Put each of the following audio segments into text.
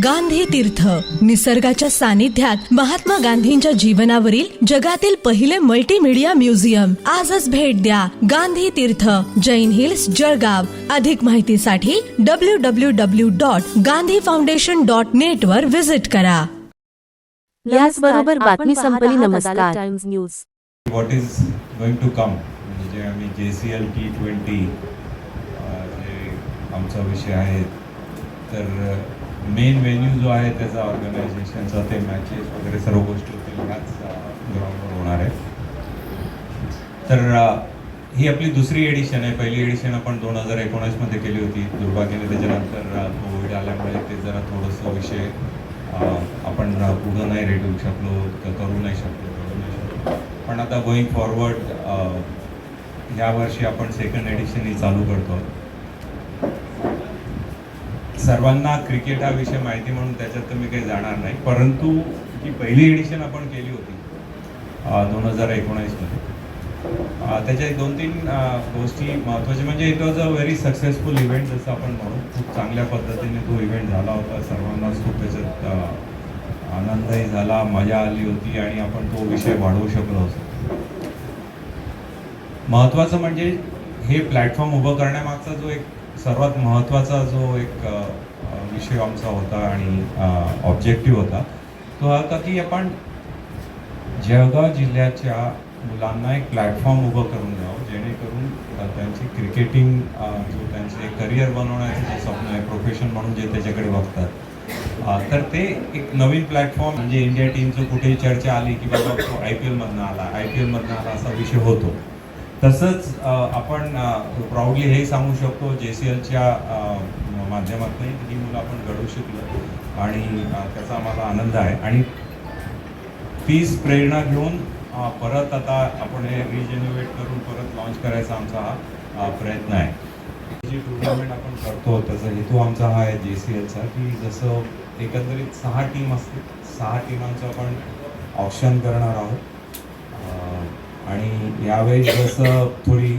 गांधी तीर्थ, निसर्गाच्या सानिध्यात महात्मा गांधींच्या जीवनावरील जगातील पहिले मल्टीमीडिया म्युझियम. आजच भेट द्या. गांधी तीर्थ, जैन हिल्स, जळगाव. अधिक माहितीसाठी www.gandhifoundation.net वर विजिट करा. याचबरोबर बातमी संपली. नमस्कार. Times News. What is going to come म्हणजे आम्ही JCL T20 जे आमचा विषय आहे, तर मेन व्हेन्यू जो आहे त्याचा ऑर्गनायझेशनचा, ते मॅचेस वगैरे सर्व गोष्टी होतील ह्याच ग्राउंडवर होणार आहे. तर ही आपली दुसरी एडिशन आहे. पहिली एडिशन आपण 2019मध्ये केली होती. दुर्भाग्याने त्याच्यानंतर कोविड आल्यामुळे ते जरा थोडंसं विषय आपण पुढं नाही रेटू शकलो, करू नाही शकलो. पण आता गोईंग फॉरवर्ड यावर्षी आपण सेकंड एडिशन ही चालू करतो. सर्वांना क्रिकेट हा विषय माहिती म्हणून त्याच्यात तर मी काही जाणार नाही, परंतु जी पहिली एडिशन आपण केली होती 2019मध्ये, त्याच्या 2-3 गोष्टी महत्त्वाच्या. म्हणजे it was a very successful event, जसं आपण म्हणू. खूप चांगल्या पद्धतीने तो इव्हेंट झाला होता. सर्वांनाच खूप त्याच्यात आनंदही झाला, मजा आली होती आणि आपण तो विषय वाढवू शकलो होतो. महत्त्वाचं म्हणजे हे प्लॅटफॉर्म उभं करण्यामागचा जो एक सर्वात महत्त्वाचा जो एक विषय आमचा होता आणि ऑब्जेक्टिव्ह होता, तो हा होता की आपण जळगाव जिल्ह्याच्या मुलांना एक प्लॅटफॉर्म उभं करून द्यावं, जेणेकरून त्यांची क्रिकेटिंग जो त्यांचे करिअर बनवण्याचं जे स्वप्न आहे, प्रोफेशन म्हणून जे त्याच्याकडे बघतात, तर ते एक नवीन प्लॅटफॉर्म. म्हणजे इंडिया टीमचं कुठेही चर्चा आली की बाबा तो IPL मधनं आला असा विषय होतो. तसंच आपण प्राऊडली हे सांगू शकतो JCLच्या माध्यमातून ही मुलं आपण घडवू शकलो आणि त्याचा आम्हाला आनंद आहे. आणि तीच प्रेरणा घेऊन परत आता आपण हे रिजेन्युएट करून परत लॉन्च करायचा आमचा हा प्रयत्न आहे. जी टुर्नामेंट आपण करतो त्याचा हेतू आमचा हा आहे JCLचा, की जसं एकंदरीत 6 टीम असतील, 6 टीमांचं आपण ऑप्शन करणार आहोत. आणि यावेळी जसं थोडी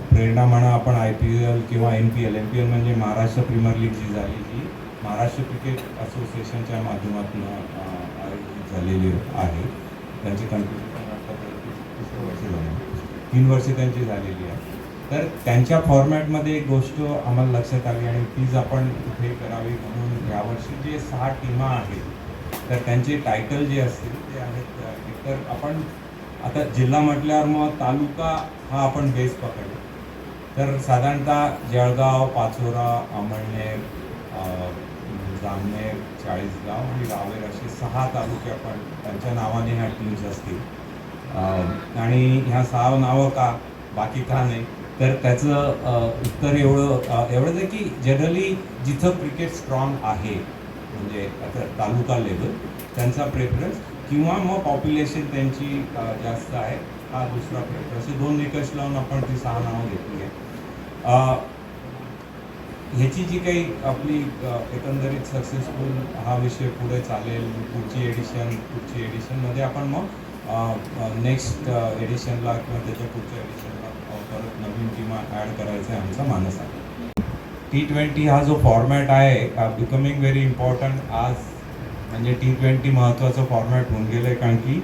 प्रेरणा म्हणा, आपण IPL किंवा NPL म्हणजे महाराष्ट्र प्रीमियर लीग जी झाली, ही महाराष्ट्र क्रिकेट असोसिएशनच्या माध्यमातून आयोजित झालेली आहे. त्यांची कंटिन्यू 3 वर्षे त्यांची झालेली आहे. तर त्यांच्या फॉर्मॅटमध्ये एक गोष्ट आम्हाला लक्षात आली आणि तीच आपण इथे करावी म्हणून यावर्षी जे 6 टीमा आहेत, तर त्यांचे टायटल जे असतील ते आहेत, एकतर आपण आता जिल्हा म्हटल्यावर मग तालुका हा आपण बेस पकडतो. तर साधारणतः जळगाव, पाचोरा, अमळनेर, जामनेर, चाळीसगाव आणि रावेर असे 6 तालुके आपण त्यांच्या नावाने ह्या टीम्स असतील. आणि ह्या 6 नावं का, बाकी का नाही, तर त्याचं उत्तर एवढंच आहे की जनरली जिथं क्रिकेट स्ट्रॉंग आहे, म्हणजे आता तालुका लेवल त्यांचा प्रेफरन्स किंवा मग पॉप्युलेशन त्यांची जास्त आहे, हा दुसरा प्रेफरन्स. असे 2 निकष लावून आपण ती 6 नावं घेतली आहे. ह्याची जी काही आपली एकंदरीत सक्सेसफुल हा विषय पुढे चालेल. पुढची एडिशनमध्ये आपण मग नेक्स्ट एडिशनला किंवा त्याच्या पुढच्या एडिशनला परत नवीन टीमा ॲड करायचा आहे आमचा मानस आहे. T20 हा जो फॉर्मॅट आहे बिकमिंग व्हेरी इम्पॉर्टंट आज. म्हणजे T20 महत्त्वाचं फॉर्मॅट होऊन गेलं आहे, कारण की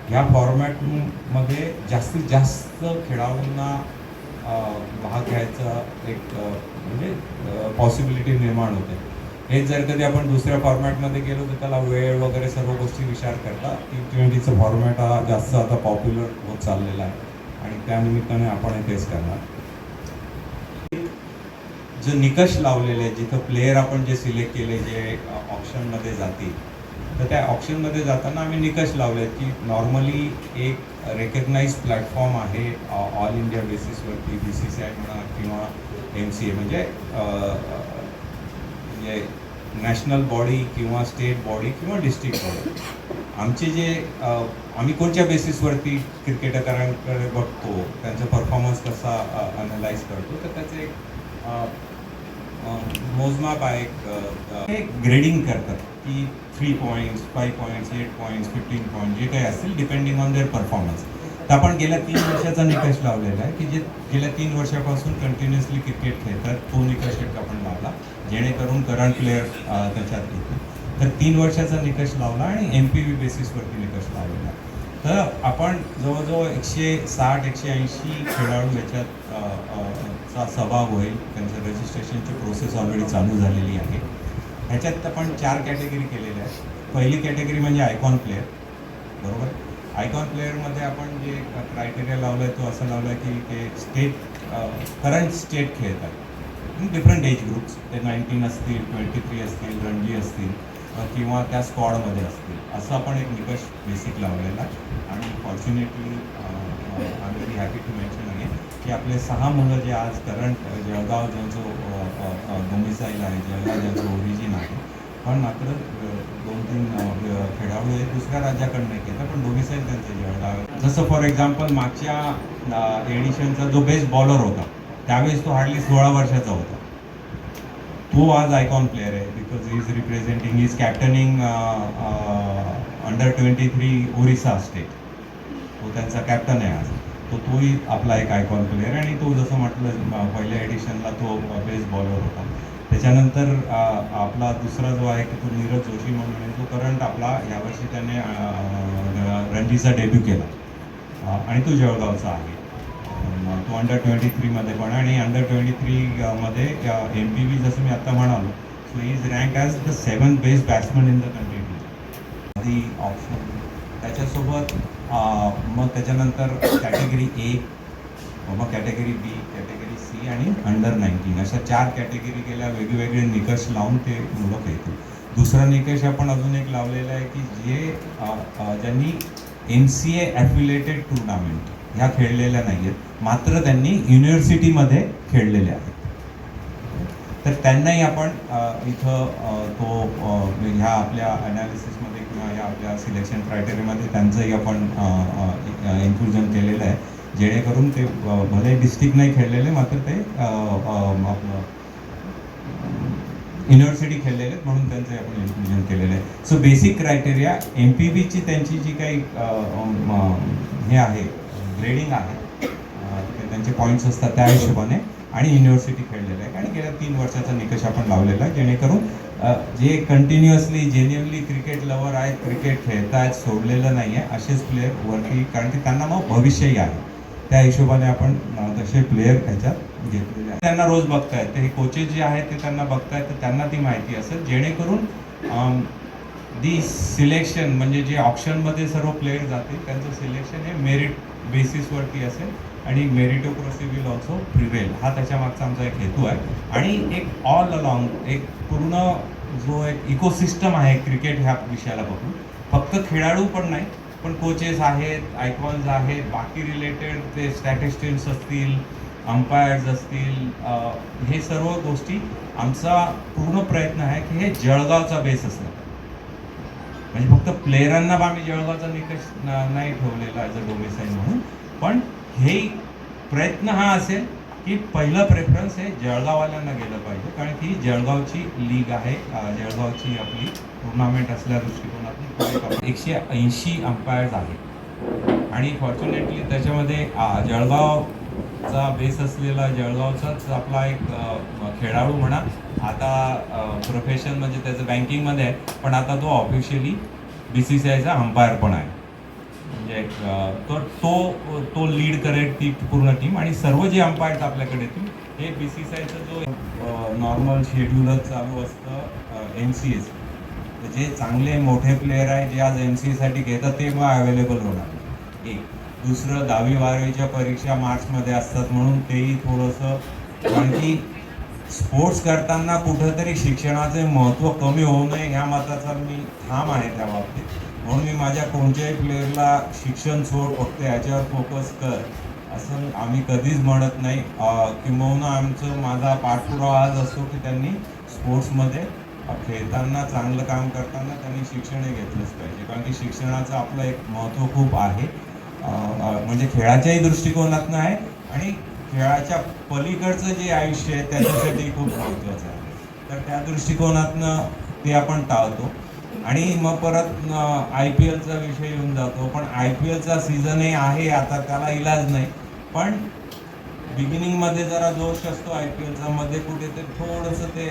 ह्या फॉर्मॅटमध्ये जास्तीत जास्त खेळाडूंना भाग घ्यायचा एक म्हणजे पॉसिबिलिटी निर्माण होते. हेच जर कधी आपण दुसऱ्या फॉर्मॅटमध्ये गेलो तर त्याला वेळ वगैरे सर्व गोष्टी विचार करता T20चं फॉर्मॅट हा जास्त आता पॉप्युलर होत चाललेला आहे आणि त्यानिमित्ताने आपण हे तेच करणार. जे निकष लावलेले, जिथं प्लेयर आपण जे सिलेक्ट केले, जे ऑप्शनमध्ये जातील, तर त्या ऑप्शनमध्ये जाताना आम्ही निकष लावले आहेत की नॉर्मली एक रेकग्नाइज प्लॅटफॉर्म आहे ऑल इंडिया बेसिसवरती, BCCI म्हणा किंवा MCA म्हणजे नॅशनल बॉडी किंवा स्टेट बॉडी किंवा डिस्ट्रिक्ट बॉडी. आमचे जे आम्ही कोणत्या बेसिसवरती क्रिकेटरांकडे बघतो, त्यांचा परफॉर्मन्स कसा अनालाइज करतो, तर त्याचं एक मोजमाप आहे. हे ग्रेडिंग करतात की 3 पॉईंट्स, 5 पॉईंट्स, 8 पॉईंट्स, 15 पॉईंट्स जे काही असतील डिपेंडिंग ऑन देअर परफॉर्मन्स. तर आपण गेल्या 3 वर्षाचा निकष लावलेला आहे की जे गेल्या 3 वर्षापासून कंटिन्युअसली क्रिकेट खेळतात तो निकष एक आपण लावला जेणेकरून करंट प्लेयर त्याच्यात येतील. तर 3 वर्षाचा निकष लावला आणि MPV बेसिसवरती निकष लावलेला. तर आपण जवळजवळ 160-180 खेळाडू याच्यात चा सहभाग होईल. त्यांचं रजिस्ट्रेशनची प्रोसेस ऑलरेडी चालू झालेली आहे. ह्याच्यात आपण 4 कॅटेगरी केलेल्या आहेत. पहिली कॅटेगरी म्हणजे आयकॉन प्लेयर, बरोबर. आयकॉन प्लेअरमध्ये आपण जे क्रायटेरिया लावलं आहे तो असं लावला आहे की ते करंट स्टेट खेळतात डिफरंट एज ग्रुप्स. ते 19 असतील, 23 असतील, रणजी असतील किंवा त्या स्क्वॉडमध्ये असतील, असं आपण एक निकष बेसिक लावलेला आहे. आणि fortunately I am very happy to mention आहे की आपले 6 मुलं जे आज करंट जळगाव ज्यांचं डोमिसाईल आहे, जळगाव ज्यांचं ओरिजिन आहे, पण मात्र 2-3 खेळाडू हे दुसऱ्या राज्याकडनं येतात पण डोमिसाईल त्यांचं जळगाव. जसं फॉर एक्झाम्पल मागच्या एडिशनचा जो बेस्ट बॉलर होता त्यावेळेस तो हार्डली 16 वर्षाचा होता. तो आज आयकॉन प्लेअर आहे because he is representing, he is captaining under 23 Orissa state. तो त्यांचा कॅप्टन आहे आज. तोही आपला एक आयकॉन प्लेअर आणि तो जसं म्हटलं पहिल्या एडिशनला तो बेस्ट बॉलर होता. त्याच्यानंतर आपला दुसरा जो आहे की तो नीरज जोशी म्हणून आहे, तो करंट आपला यावर्षी त्याने रणजीचा डेब्यू केला आणि तो जळगावचा आहे. तो अंडर 23मध्ये पण आणि अंडर 23मध्ये MPV जसं मी आता म्हणालो, so he is rank as the 7th best batsman in the country. ती ऑप्शन त्याच्यासोबत मग त्याच्यानंतर कॅटेगरी A, मग कॅटेगरी B, कॅटेगरी C आणि अंडर 19 अशा 4 कॅटेगरी गेल्या वेगवेगळे निकष लावून ते मुलं खेळतील. दुसरा निकष आपण अजून एक लावलेला आहे की जे ज्यांनी NCA ॲफिलेटेड टुर्नामेंट ह्या खेळलेल्या नाही आहेत मात्र त्यांनी युनिव्हर्सिटीमध्ये खेळलेल्या आहेत, तर त्यांनाही आपण इथं तो ह्या आपल्या ॲनालिसिसमध्ये किंवा या आपल्या सिलेक्शन क्रायटेरियामध्ये त्यांचंही आपण इन्क्लुजन केलेलं आहे जेणेकरून ते भले डिस्ट्रिक्ट नाही खेळलेले मात्र ते आपलं युनिव्हर्सिटी खेळलेले आहेत म्हणून त्यांचं आपण इन्क्लुजन केलेलं आहे. सो बेसिक क्रायटेरिया MPVची त्यांची जी काही हे आहे ग्रेडिंग आहे त्यांचे पॉईंट्स असतात त्या हिशोबाने आणि युनिव्हर्सिटी खेळलेलं आहे आणि गेल्या 3 वर्षाचा निकष आपण लावलेला आहे जेणेकरून जे कंटिन्युअसली जेन्युअनली क्रिकेट लवर आहेत, क्रिकेट खेळत आहेत, सोडलेलं नाही आहे असेच प्लेयर वरती, कारण की त्यांना मग भविष्यही आहे त्या हिशोबाने आपण तसे प्लेयर ह्याच्यात घेतलेले आहेत. त्यांना रोज बघतायत, ते कोचेस जे आहेत ते त्यांना बघतायत तर त्यांना ती माहिती असेल जेणेकरून दी सिलेक्शन म्हणजे जे ऑप्शनमध्ये सर्व प्लेयर जातील त्यांचं सिलेक्शन हे मेरिट बेसिसवरती असेल आणि मेरिटोक्रेसी विल ऑल्सो प्रिवेल. हा त्याच्या मागचा आमचा एक हेतू आहे आणि एक ऑल अलॉंग एक पूर्ण जो एक इकोसिस्टम आहे क्रिकेट ह्या विषयाला बघून फक्त खेळाडू पण नाही पण कोचेस आहेत, आयकॉन्स आहेत, बाकी रिलेटेड ते स्टॅटिस्टिक्स असतील, अंपायर्स असतील, हे सर्व गोष्टी आमचा पूर्ण प्रयत्न आहे की हे जळगावचा बेस असला म्हणजे फक्त प्लेयरांना आम्ही जळगावचा निकष नाही ठेवलेला ॲज अ डोमिसाईल म्हणून, पण हे प्रयत्न हा असेल की पहिलं प्रेफरन्स हे जळगाववाल्यांना गेलं पाहिजे कारण की जळगावची लीग आहे, जळगावची आपली टुर्नामेंट असल्या दृष्टिकोनातून 180 अंपायर्स आहेत आणि फॉर्च्युनेटली त्याच्यामध्ये जळगावचा बेस असलेला जळगावचाच आपला एक खेळाडू म्हणा आता प्रोफेशन म्हणजे त्याचं बँकिंगमध्ये आहे पण आता तो ऑफिशियली BCCIचा अंपायर पण आहे म्हणजे तर तो लीड करेल ती पूर्ण टीम आणि सर्व जे अंपायर्स आपल्याकडे येतील हे BCCIचा जो नॉर्मल शेड्यूलच चालू असतं MCAs जे चांगले मोठे प्लेयर आहे जे आज MCAसाठी घेतात ते मग अवेलेबल होणार. एक दुसरं 10वी-12वीच्या परीक्षा मार्चमध्ये असतात म्हणून तेही थोडंसं, कारण की स्पोर्ट्स करताना कुठंतरी शिक्षणाचे महत्त्व कमी होऊ नये ह्या मताचा मी ठाम आहे त्या बाबतीत. म्हणून मी माझ्या कोणत्याही प्लेयरला शिक्षण सोड फक्त याच्यावर फोकस कर असं आम्ही कधीच म्हणत नाही. किंबहुना माझा पाठपुरावा आज असतो की त्यांनी स्पोर्ट्समध्ये खेळताना चांगलं काम करताना त्यांनी शिक्षणही घेतलंच पाहिजे कारण की शिक्षणाचं आपलं एक महत्त्व खूप आहे म्हणजे खेळाच्याही दृष्टिकोनातनं आहे आणि खेळाच्या पलीकडचं जे आयुष्य आहे त्याच्यासाठी खूप महत्त्वाचं आहे. तर त्या दृष्टिकोनातनं ते आपण टाळतो आणि मग परत IPLचा विषय येऊन जातो. पण IPLचा सीझनही आहे आता, त्याला इलाज नाही. पण बिगिनिंगमध्ये जरा जोश असतो IPLचा, मध्ये कुठे ते थोडंसं ते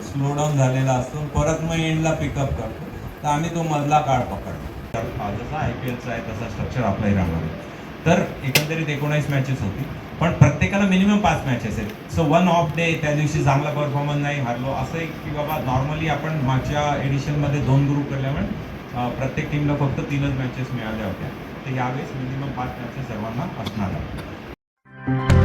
स्लो डाऊन झालेला असतो, परत मग एंडला पिकअप करतो. तर आम्ही तो मधला काळ पकडतो. तर जसा IPLचा आहे तसा स्ट्रक्चर आपलाही राहणार आहे. तर एकंदरीत 19 मॅचेस होती, पण प्रत्येकाला मिनिमम 5 मॅचेस आहेत. सो वन ऑफ डे, त्या दिवशी चांगला परफॉर्मन्स नाही, हरलो, असं एक की बाबा नॉर्मली आपण मागच्या एडिशनमध्ये 2 ग्रुप केल्यामुळे प्रत्येक टीमला फक्त 3च मॅचेस मिळाल्या होत्या. तर यावेळेस मिनिमम 5 मॅचेस सर्वांना असणार आहे.